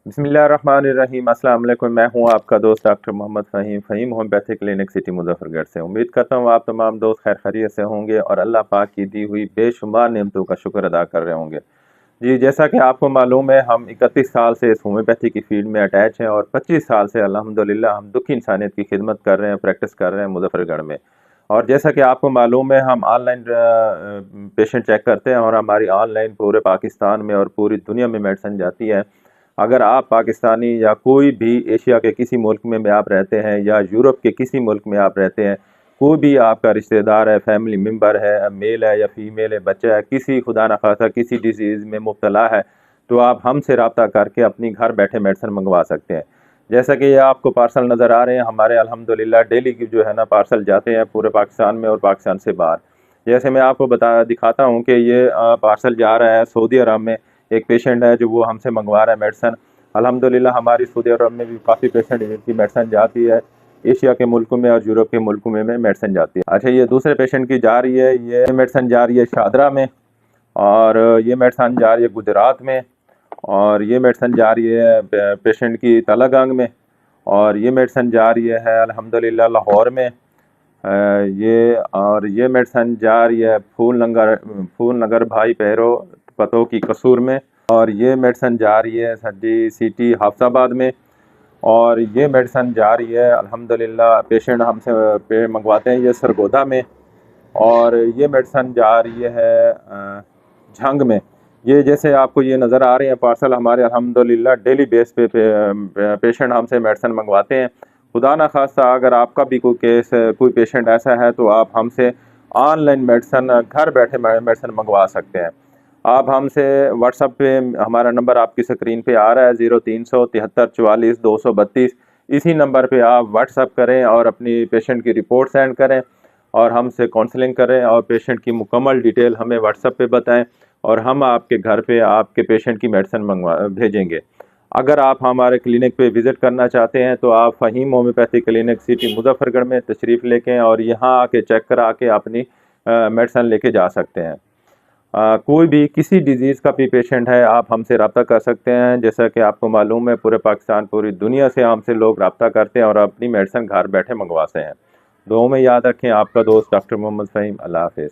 बिस्मिल्लाहिर्रहमानिर्रहीम। अस्सलाम वालेकुम। मैं हूं आपका दोस्त doctor Mohammad Fahim homeopathic clinic city Muzaffargarh से। उम्मीद करता हूं आप तमाम दोस्त खैर खैरियत से होंगे और अल्लाह पाक की दी हुई बेशुमार नेमतों का शुक्र अदा कर रहे होंगे। जी, जैसा कि आपको मालूम है, हम 31 साल से इस होम्योपैथी की फ़ील्ड में अटैच हैं और 25 साल से अल्हम्दुलिल्लाह हम दुखी इंसानियत की खिदमत कर रहे हैं, प्रैक्टिस कर रहे हैं मुज़फ़्फ़रगढ़ में। और जैसा कि आपको मालूम है, हम ऑनलाइन पेशेंट चेक करते हैं और हमारी ऑनलाइन पूरे पाकिस्तान में और पूरी दुनिया में मेडिसिन जाती है। अगर आप पाकिस्तानी या कोई भी एशिया के किसी मुल्क में आप रहते हैं या यूरोप के किसी मुल्क में आप रहते हैं, कोई भी आपका रिश्तेदार है, फैमिली मेंबर है, मेल है या फीमेल है, बच्चा है, किसी खुदा न खास्ता किसी डिजीज़ में मुब्तला है, तो आप हमसे रब्ता करके अपनी घर बैठे मेडिसिन मंगवा सकते हैं। जैसा कि ये आपको पार्सल नज़र आ रहे हैं, हमारे अल्हम्दुलिल्लाह डेली की जो है ना पार्सल जाते हैं पूरे पाकिस्तान में और पाकिस्तान से बाहर। जैसे मैं आपको दिखाता हूँ कि ये पार्सल जा रहा है सऊदी अरब में। एक पेशेंट है जो वो हमसे मंगवा रहा है मेडिसिन। अल्हम्दुलिल्लाह हमारी सऊदी अरब में भी काफ़ी पेशेंट जिनकी मेडिसिन जाती है, एशिया के मुल्कों में और यूरोप के मुल्कों में मेडिसिन जाती है। अच्छा, ये दूसरे पेशेंट की जा रही है, ये मेडिसिन जा रही है शादरा में, और ये मेडिसिन जा रही है गुजरात में, और ये मेडिसिन जा रही है पेशेंट की तलागंग में, और ये मेडिसिन जा रही है अल्हम्दुलिल्लाह लाहौर में। ये मेडिसिन जा रही है फूल नगर भाई पैरो पतो की कसूर में, और ये मेडिसिन जा रही है सदी सिटी हाफसाबाद में, और ये मेडिसिन जा रही है अल्हम्दुलिल्लाह पेशेंट हमसे मंगवाते हैं ये सरगोदा में, और ये मेडिसिन जा रही है झंग में। ये जैसे आपको ये नज़र आ रहे हैं पार्सल हमारे अल्हम्दुलिल्लाह डेली बेस पे पेशेंट हमसे मेडिसिन मंगवाते हैं। खुदा ना खास्ता अगर आपका भी कोई केस कोई पेशेंट ऐसा है तो आप हमसे ऑनलाइन मेडिसिन घर बैठे मेडिसिन मंगवा सकते हैं। आप हमसे व्हाट्सएप पे हमारा नंबर आपकी स्क्रीन पे आ रहा है 0373 44 232। इसी नंबर पे आप व्हाट्सएप करें और अपनी पेशेंट की रिपोर्ट सेंड करें और हमसे काउंसलिंग करें और पेशेंट की मुकम्मल डिटेल हमें व्हाट्सएप पे बताएं और हम आपके घर पे आपके पेशेंट की मेडिसिन भेजेंगे। अगर आप हमारे क्लिनिक पे विज़िट करना चाहते हैं तो आप फ़हीम होम्योपैथी क्लिनिक सिटी मुज़फ़्फ़रगढ़ में तशरीफ़ लेके और यहाँ आके चेक करा के अपनी मेडिसिन लेके जा सकते हैं। कोई भी किसी डिज़ीज़ का भी पेशेंट है, आप हमसे रब्ता कर सकते हैं। जैसा कि आपको मालूम है, पूरे पाकिस्तान, पूरी दुनिया से हमसे लोग रब्ता करते हैं और अपनी मेडिसिन घर बैठे मंगवाते हैं। दुआ में याद रखें, आपका दोस्त डॉक्टर मोहम्मद फ़हीम। अल्लाह हाफ़िज़।